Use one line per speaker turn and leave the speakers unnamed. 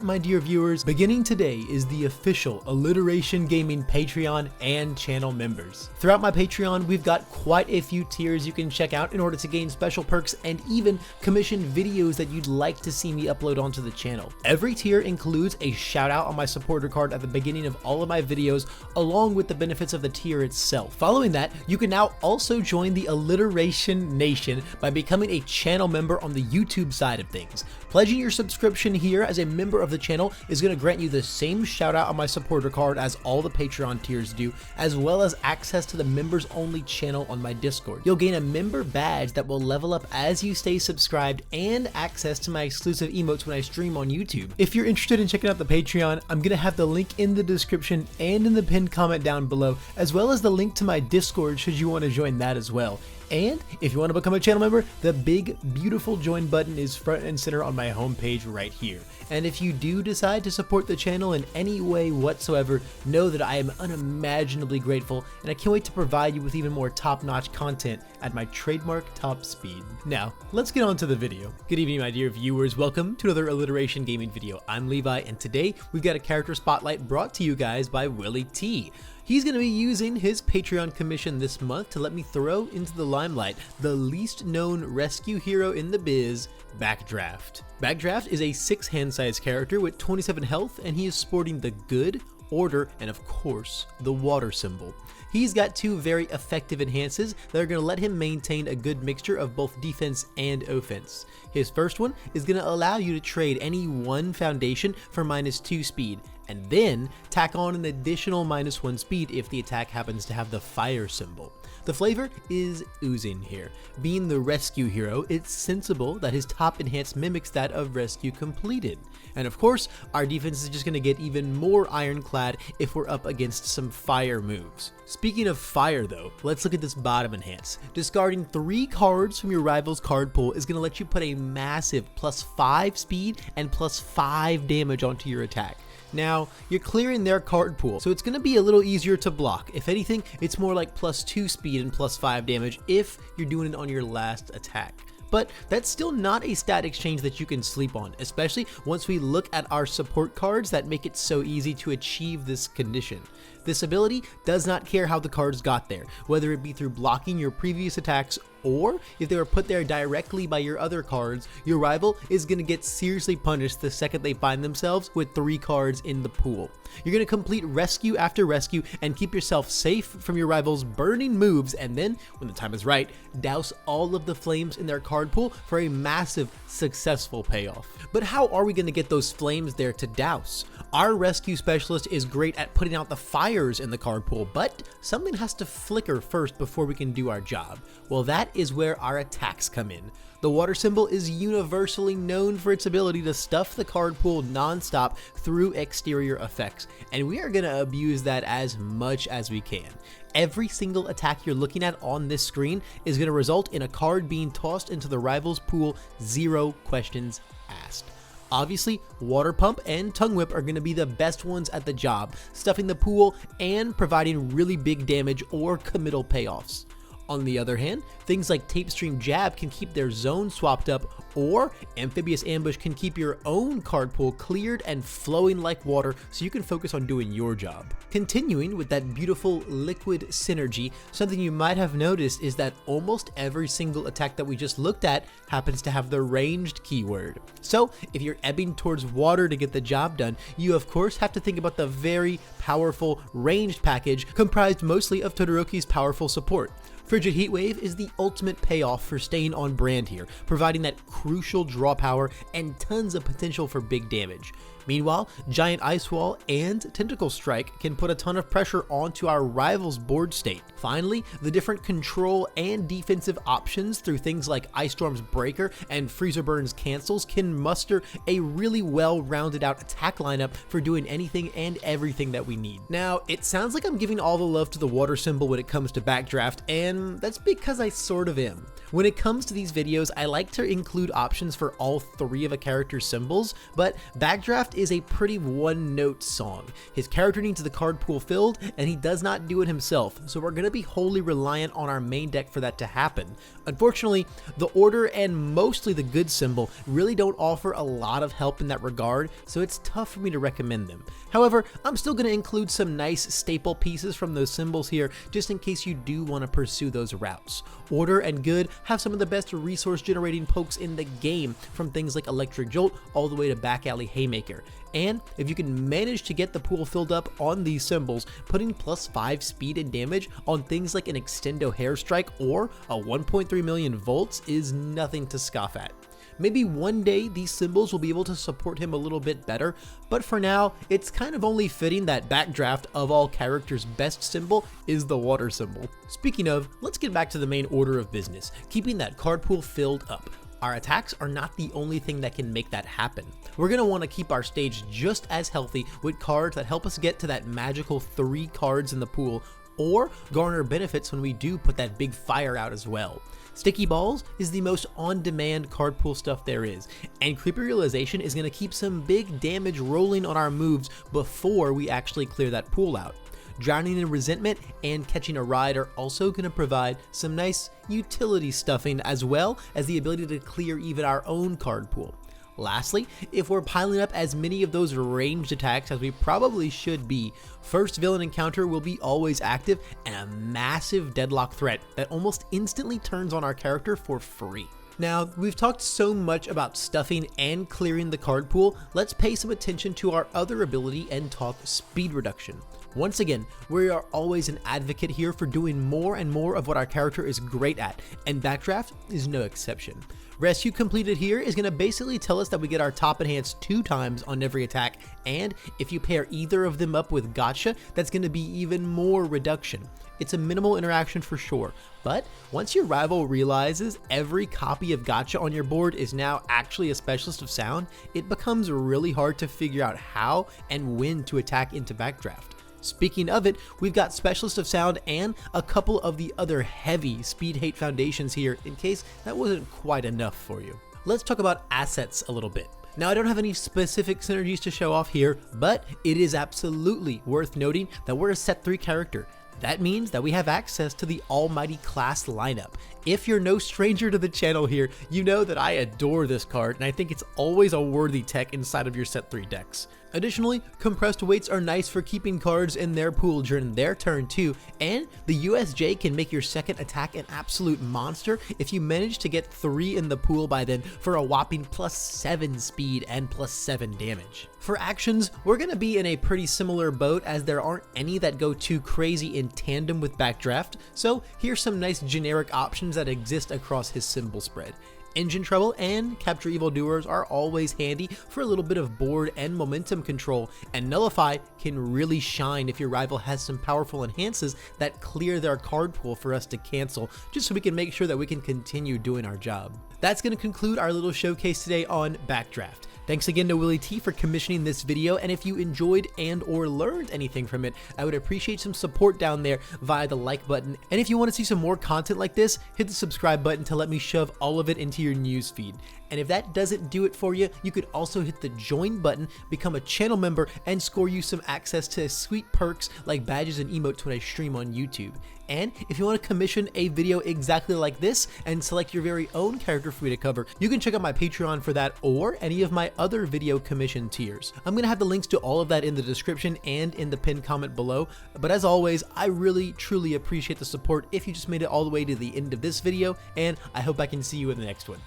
My dear viewers, beginning today is the official Alliteration Gaming Patreon and channel members. Throughout my Patreon, we've got quite a few tiers you can check out in order to gain special perks and even commission videos that you'd like to see me upload onto the channel. Every tier includes a shout out on my supporter card at the beginning of all of my videos, along with the benefits of the tier itself. Following that, you can now also join the Alliteration Nation by becoming a channel member on the YouTube side of things. Pledging your subscription here as a member of the channel is going to grant you the same shout out on my supporter card as all the Patreon tiers do, as well as access to the members only channel on my Discord. You'll gain a member badge that will level up as you stay subscribed and access to my exclusive emotes when I stream on YouTube. If you're interested in checking out the Patreon, I'm going to have the link in the description and in the pinned comment down below, as well as the link to my Discord should you want to join that as well. And if you want to become a channel member, the big beautiful join button is front and center on my homepage right here. And if you do decide to support the channel in any way whatsoever, know that I am unimaginably grateful, and I can't wait to provide you with even more top-notch content at my trademark top speed. Now, let's get on to the video. Good evening, my dear viewers. Welcome to another Alliteration Gaming video. I'm Levi, and today we've got a character spotlight brought to you guys by Willie T. He's going to be using his Patreon commission this month to let me throw into the limelight the least known rescue hero in the biz, Backdraft. Backdraft is a 6 hand size character with 27 health, and he is sporting the good, order, and of course, the water symbol. He's got 2 very effective enhances that are going to let him maintain a good mixture of both defense and offense. His first one is going to allow you to trade any 1 foundation for -2 speed, and then tack on an additional -1 speed if the attack happens to have the fire symbol. The flavor is oozing here. Being the rescue hero, it's sensible that his top enhance mimics that of rescue completed. And of course, our defense is just going to get even more ironclad if we're up against some fire moves. Speaking of fire though, let's look at this bottom enhance. Discarding 3 cards from your rival's card pool is going to let you put a massive +5 speed and +5 damage onto your attack. Now, you're clearing their card pool, so it's going to be a little easier to block. If anything, it's more like +2 speed and +5 damage if you're doing it on your last attack. But that's still not a stat exchange that you can sleep on, especially once we look at our support cards that make it so easy to achieve this condition. This ability does not care how the cards got there, whether it be through blocking your previous attacks or if they were put there directly by your other cards. Your rival is going to get seriously punished the second they find themselves with 3 cards in the pool. You're going to complete rescue after rescue and keep yourself safe from your rival's burning moves, and then, when the time is right, douse all of the flames in their card pool for a massive, successful payoff. But how are we going to get those flames there to douse? Our rescue specialist is great at putting out the fires in the card pool, but something has to flicker first before we can do our job. Well, that is where our attacks come in. The water symbol is universally known for its ability to stuff the card pool non-stop through exterior effects, and we are going to abuse that as much as we can. Every single attack you're looking at on this screen is going to result in a card being tossed into the rival's pool, 0 questions asked. Obviously, Water Pump and Tongue Whip are going to be the best ones at the job, stuffing the pool and providing really big damage or committal payoffs. On the other hand, things like Tape Stream Jab can keep their zone swapped up, or Amphibious Ambush can keep your own card pool cleared and flowing like water so you can focus on doing your job. Continuing with that beautiful liquid synergy, something you might have noticed is that almost every single attack that we just looked at happens to have the ranged keyword. So if you're ebbing towards water to get the job done, you of course have to think about the very powerful ranged package comprised mostly of Todoroki's powerful support. Frigid Heatwave is the ultimate payoff for staying on brand here, providing that crucial draw power and tons of potential for big damage. Meanwhile, Giant Ice Wall and Tentacle Strike can put a ton of pressure onto our rival's board state. Finally, the different control and defensive options through things like Ice Storm's Breaker and Freezer Burn's Cancels can muster a really well-rounded out attack lineup for doing anything and everything that we need. Now, it sounds like I'm giving all the love to the water symbol when it comes to Backdraft, and and that's because I sort of am. When it comes to these videos, I like to include options for all 3 of a character's symbols, but Backdraft is a pretty one-note song. His character needs the card pool filled, and he does not do it himself, so we're going to be wholly reliant on our main deck for that to happen. Unfortunately, the order and mostly the good symbol really don't offer a lot of help in that regard, so it's tough for me to recommend them. However, I'm still going to include some nice staple pieces from those symbols here, just in case you do want to pursue those routes. Order and good have some of the best resource generating pokes in the game, from things like Electric Jolt all the way to Back Alley Haymaker. And if you can manage to get the pool filled up on these symbols, putting +5 speed and damage on things like an Extendo Hairstrike or a 1.3 million volts is nothing to scoff at. Maybe one day these symbols will be able to support him a little bit better, but for now, it's kind of only fitting that Backdraft of all characters' best symbol is the water symbol. Speaking of, let's get back to the main order of business, keeping that card pool filled up. Our attacks are not the only thing that can make that happen. We're going to want to keep our stage just as healthy with cards that help us get to that magical 3 cards in the pool, or garner benefits when we do put that big fire out as well. Sticky Balls is the most on-demand card pool stuff there is, and Creepy Realization is going to keep some big damage rolling on our moves before we actually clear that pool out. Drowning in Resentment and Catching a Ride are also going to provide some nice utility stuffing, as well as the ability to clear even our own card pool. Lastly, if we're piling up as many of those ranged attacks as we probably should be, First Villain Encounter will be always active and a massive deadlock threat that almost instantly turns on our character for free. Now, we've talked so much about stuffing and clearing the card pool, let's pay some attention to our other ability and talk speed reduction. Once again, we are always an advocate here for doing more and more of what our character is great at, and Backdraft is no exception. Rescue completed here is going to basically tell us that we get our top enhance 2 times on every attack, and if you pair either of them up with Gotcha, that's going to be even more reduction. It's a minimal interaction for sure, but once your rival realizes every copy of Gotcha on your board is now actually a Specialist of Sound, it becomes really hard to figure out how and when to attack into Backdraft. Speaking of it, we've got Specialist of Sound and a couple of the other heavy speed hate foundations here in case that wasn't quite enough for you. Let's talk about assets a little bit. Now, I don't have any specific synergies to show off here, but it is absolutely worth noting that we're a set 3 character. That means that we have access to the almighty class lineup. If you're no stranger to the channel here, you know that I adore this card, and I think it's always a worthy tech inside of your set 3 decks. Additionally, compressed weights are nice for keeping cards in their pool during their turn too, and the USJ can make your second attack an absolute monster if you manage to get 3 in the pool by then for a whopping +7 speed and +7 damage. For actions, we're going to be in a pretty similar boat as there aren't any that go too crazy in tandem with Backdraft, so here's some nice generic options that exist across his symbol spread. Engine Trouble and Capture Evildoers are always handy for a little bit of board and momentum control, and Nullify can really shine if your rival has some powerful enhances that clear their card pool for us to cancel, just so we can make sure that we can continue doing our job. That's going to conclude our little showcase today on Backdraft. Thanks again to Willie T for commissioning this video, and if you enjoyed and or learned anything from it, I would appreciate some support down there via the like button. And if you want to see some more content like this, hit the subscribe button to let me shove all of it into your news feed. And if that doesn't do it for you, you could also hit the join button, become a channel member, and score you some access to sweet perks like badges and emotes when I stream on YouTube. And if you want to commission a video exactly like this and select your very own character for me to cover, you can check out my Patreon for that or any of my other video commission tiers. I'm going to have the links to all of that in the description and in the pinned comment below. But as always, I really truly appreciate the support if you just made it all the way to the end of this video, and I hope I can see you in the next one.